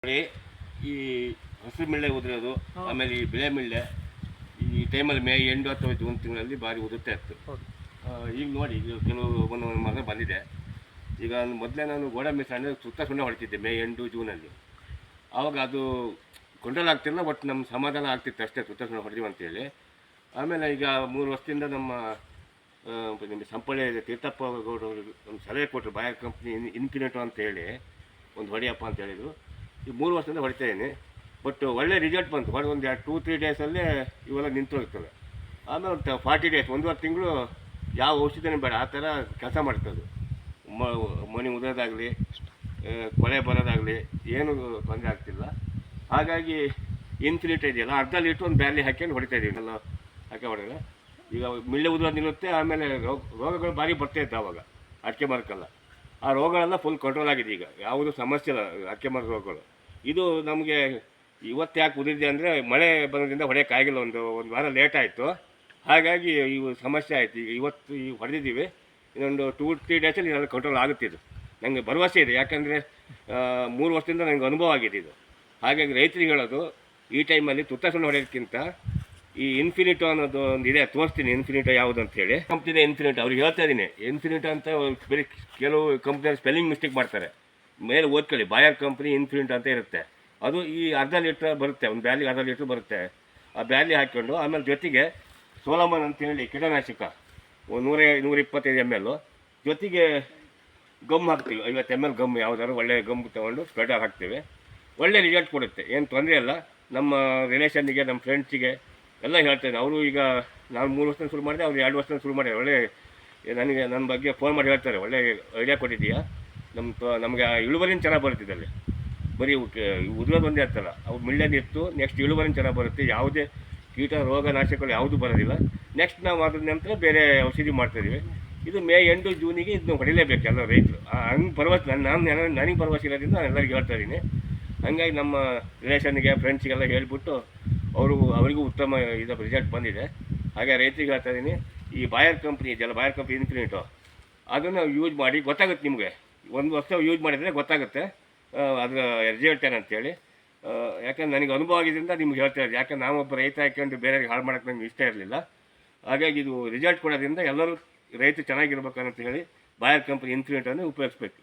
ನೋಡಿ, ಈ ಹಸಿರು ಮಿಳ್ಳೆ ಉದುರೋದು, ಆಮೇಲೆ ಈ ಬೆಳೆ ಮಿಳ್ಳೆ ಈ ಟೈಮಲ್ಲಿ ಮೇ ಎಂಡು ಅಥವಾ ಜೂನ್ ತಿಂಗಳಲ್ಲಿ ಭಾರಿ ಉದುರ್ತಾ ಇತ್ತು. ಈಗ ನೋಡಿ, ಈಗ ಕೆಲವು ಒಂದೊಂದು ಮರ ಬಂದಿದೆ. ಈಗ ಮೊದಲೇ ನಾನು ಗೋಡಂಬಿ ಸಣ್ಣ ಸುಣ್ಣ ಹೊಡ್ತಿದ್ದೆ ಮೇ ಎಂಡು ಜೂನಲ್ಲಿ. ಆವಾಗ ಅದು ಕಂಟ್ರೋಲ್ ಆಗ್ತಿಲ್ಲ, ಬಟ್ ನಮ್ಮ ಸಮಾಧಾನ ಆಗ್ತಿತ್ತು ಅಷ್ಟೇ, ಸುಣ್ಣ ಹೊಡೆದೀವಿ ಅಂತೇಳಿ. ಆಮೇಲೆ ಈಗ 3 ವರ್ಷದಿಂದ ನಮ್ಮ ಸಂಪಳ್ಳಿ ತೀರ್ಥಪ್ಪ ಗೌಡರು ಒಂದು ಸಲಹೆ ಕೊಟ್ಟರು, ಬಾಯರ್ ಕಂಪ್ನಿ ಇನ್ಫಿನಿಟೋ ಅಂತ ಹೇಳಿ ಒಂದು ಹೊಡೆಯಪ್ಪ ಅಂತ ಹೇಳಿದರು. ಈ 3 ವರ್ಷದಿಂದ ಹೊಡಿತಾ ಇದ್ದೀನಿ. ಬಟ್ ಒಳ್ಳೆ ರಿಸಲ್ಟ್ ಬಂತು. ಹೊಡೆದು ಒಂದು 2-3 ಡೇಸಲ್ಲೇ ಇವೆಲ್ಲ ನಿಂತು ಹೋಗ್ತದೆ. ಆಮೇಲೆ ಒಂದು 40 ಡೇಸ್, 1.5 ತಿಂಗಳು ಯಾವ ಔಷಧಿನೂ ಬೇಡ, ಆ ಥರ ಕೆಲಸ ಮಾಡ್ತದೆ. ಮನೆ ಉದೋದಾಗಲಿ, ಕೊಳೆ ಬರೋದಾಗಲಿ ಏನೂ ತೊಂದರೆ ಆಗ್ತಿಲ್ಲ. ಹಾಗಾಗಿ ಇನ್ಫಿನಿಟ್ ಇದೆಯಲ್ಲ, ಅರ್ಧ ಲೀಟ್ರ್ ಒಂದು ಬ್ಯಾಲಿ ಹಾಕ್ಕೊಂಡು ಹೊಡಿತಾ ಇದ್ದೀವಿ. ಎಲ್ಲ ಹಾಕಿ ಹೊಡೆದ್ರೆ ಈಗ ಮಿಳ್ಳೆ ಉದುರೋದು ನಿಲ್ಲುತ್ತೆ. ಆಮೇಲೆ ರೋಗಗಳು ಭಾರಿ ಬರ್ತಾಯಿತ್ತು ಆವಾಗ, ಅಡಿಕೆ ಮರಕ್ಕೆಲ್ಲ. ಆ ರೋಗಗಳೆಲ್ಲ ಫುಲ್ ಕಂಟ್ರೋಲ್ ಆಗಿದೆ. ಈಗ ಯಾವುದೂ ಸಮಸ್ಯೆ ಇಲ್ಲ ಅಡಿಕೆ ಮರದ ರೋಗಗಳು. ಇದು ನಮಗೆ ಇವತ್ತು ಯಾಕೆ ಉದಿರಿದೆ ಅಂದರೆ ಮಳೆ ಬರೋದ್ರಿಂದ ಹೊಡೆಯೋಕ್ಕಾಗಿಲ್ಲ, ಒಂದು ವಾರ ಲೇಟ್ ಆಯಿತು. ಹಾಗಾಗಿ ಇವು ಸಮಸ್ಯೆ ಆಯಿತು. ಈಗ ಇವತ್ತು ಹೊಡೆದಿದ್ದೀವಿ, ಇನ್ನೊಂದು 2-3 ಡೇಸಲ್ಲಿ ಇದೆಲ್ಲ ಕಂಟ್ರೋಲ್ ಆಗುತ್ತೆ. ಇದು ನನಗೆ ಭರವಸೆ ಇದೆ, ಯಾಕಂದರೆ 3 ವರ್ಷದಿಂದ ನನಗೆ ಅನುಭವ ಆಗಿದೆ ಇದು. ಹಾಗಾಗಿ ರೈತರಿಗೆ ಹೇಳೋದು, ಈ ಟೈಮಲ್ಲಿ ಸುಣ್ಣ ಹೊಡೆಯೋದಕ್ಕಿಂತ ಈ ಇನ್ಫಿನಿಟೋ ಅನ್ನೋದು ಒಂದು ಇದೆ, ತೋರಿಸ್ತೀನಿ ಇನ್ಫಿನಿಟೋ ಯಾವುದು ಅಂತೇಳಿ. ಕಂಪ್ನಿದೆ ಇನ್ಫಿನಿಟೋ, ಅವ್ರಿಗೆ ಹೇಳ್ತಾ ಇದ್ದೀನಿ ಇನ್ಫಿನಿಟೋ ಅಂತ. ಕೆಲವು ಕಂಪ್ನಿಯಲ್ಲಿ ಸ್ಪೆಲ್ಲಿಂಗ್ ಮಿಸ್ಟೇಕ್ ಮಾಡ್ತಾರೆ, ಮೇಲೆ ಓದ್ಕೊಳ್ಳಿ, ಬಾಯರ್ ಕಂಪ್ನಿ ಇನ್ಫಿನಿಟೋ ಅಂತ ಇರುತ್ತೆ. ಅದು ಈ ಅರ್ಧ ಲೀಟ್ರ್ ಬರುತ್ತೆ, ಒಂದು ಬ್ಯಾಲಿಗೆ ಅರ್ಧ ಲೀಟ್ರ್ ಬರುತ್ತೆ. ಆ ಬ್ಯಾಲಿ ಹಾಕ್ಕೊಂಡು ಆಮೇಲೆ ಜೊತೆಗೆ ಸೋಲಮನ್ ಅಂತೇಳಿ ಕೀಟನಾಶಕ 125 ml, ಜೊತೆಗೆ ಗಮ್ ಹಾಕ್ತೀವಿ 50 ml ಗಮ್, ಯಾವುದಾದ್ರು ಒಳ್ಳೆಯ ಗಮ್ ತೊಗೊಂಡು ಸ್ಪ್ರೆಡ್ ಹಾಕ್ತೀವಿ. ಒಳ್ಳೆ ರಿಸಲ್ಟ್ ಕೊಡುತ್ತೆ, ಏನು ತೊಂದರೆ ಇಲ್ಲ. ನಮ್ಮ ರಿಲೇಷನ್ನಿಗೆ, ನಮ್ಮ ಫ್ರೆಂಡ್ಸಿಗೆ ಎಲ್ಲ ಹೇಳ್ತಾಯಿದ್ದೆ. ಅವರು ಈಗ ನಾನು 3 ವರ್ಷದಿಂದ ಶುರು ಮಾಡಿದೆ, ಅವ್ರು 2 ವರ್ಷದಿಂದ ಶುರು ಮಾಡಿದೆ. ಒಳ್ಳೆ ನನಗೆ ನನ್ನ ಬಗ್ಗೆ ಫೋನ್ ಮಾಡಿ ಹೇಳ್ತಾರೆ, ಒಳ್ಳೆ ಐಡಿಯಾ ಕೊಟ್ಟಿದ್ದೀಯಾ, ನಮಗೆ ಇಳುವರಿನ ಚೆನ್ನಾಗಿ ಬರುತ್ತಿದ್ದಲ್ಲಿ. ಬರೀ ಉದುರೋದು ಒಂದೇ ಇರ್ತಲ್ಲ, ಅವು ಮಿಳ್ಳೆನಿತ್ತು. ನೆಕ್ಸ್ಟ್ ಇಳುವರಿನ ಚೆನ್ನಾಗಿ ಬರುತ್ತೆ, ಯಾವುದೇ ಕೀಟ ರೋಗ ನಾಶಕಗಳು ಯಾವುದೂ ಬರೋದಿಲ್ಲ. ನೆಕ್ಸ್ಟ್ ನಾವು ಅದ್ರ ನಂತರ ಬೇರೆ ಔಷಧಿ ಮಾಡ್ತಾಯಿದ್ದೀವಿ. ಇದು ಮೇ ಎಂಡು ಜೂನಿಗೆ ಇದನ್ನು ಹೊಡಿಲೇಬೇಕು ಎಲ್ಲ ರೈತರು. ಹಂಗೆ ಭರವಸೆ ನನಗೆ ಭರವಸೆ ಇರೋದ್ರಿಂದ ನಾನು ಎಲ್ಲರಿಗೂ ಹೇಳ್ತಾ ಇದ್ದೀನಿ. ಹಾಗಾಗಿ ನಮ್ಮ ರಿಲೇಷನ್ನಿಗೆ, ಫ್ರೆಂಡ್ಸಿಗೆಲ್ಲ ಹೇಳಿಬಿಟ್ಟು ಅವರಿಗೂ ಉತ್ತಮ ಇದು ರಿಸಲ್ಟ್ ಬಂದಿದೆ. ಹಾಗೆ ರೈತರಿಗೆ ಹೇಳ್ತಾ ಇದ್ದೀನಿ, ಈ ಬಾಯರ್ ಕಂಪ್ನಿ ಇದೆಯಲ್ಲ, ಬಾಯರ್ ಕಂಪ್ನಿ ಇನ್ಫಿನಿಟೋ, ಅದನ್ನು ಯೂಸ್ ಮಾಡಿ. ಗೊತ್ತಾಗುತ್ತೆ ನಿಮಗೆ, 1 ವರ್ಷ ಯೂಸ್ ಮಾಡಿದರೆ ಗೊತ್ತಾಗುತ್ತೆ ಅದರ ರಿಸಲ್ಟ್ ಏನಂತೇಳಿ. ಯಾಕಂದ್ರೆ ನನಗೆ ಅನುಭವ ಆಗಿದ್ದರಿಂದ ನಿಮ್ಗೆ ಹೇಳ್ತಾ ಇದ್ದೀನಿ. ಯಾಕಂದ್ರೆ ನಾವೊಬ್ಬ ರೈತ ಹಾಕ್ಕೊಂಡು ಬೇರೆಯವ್ರಿಗೆ ಹಾಳು ಮಾಡೋಕ್ಕೆ ನನಗೆ ಇಷ್ಟ ಇರಲಿಲ್ಲ. ಹಾಗಾಗಿ ಇದು ರಿಸಲ್ಟ್ ಕೊಡೋದ್ರಿಂದ ಎಲ್ಲರೂ ರೈತರು ಚೆನ್ನಾಗಿರ್ಬೇಕಂತ ಹೇಳಿ ಬಾಯರ್ ಕಂಪ್ನಿ ಇನ್ಫಿನಿಟೋನೇ ಉಪಯೋಗಿಸ್ಬೇಕು.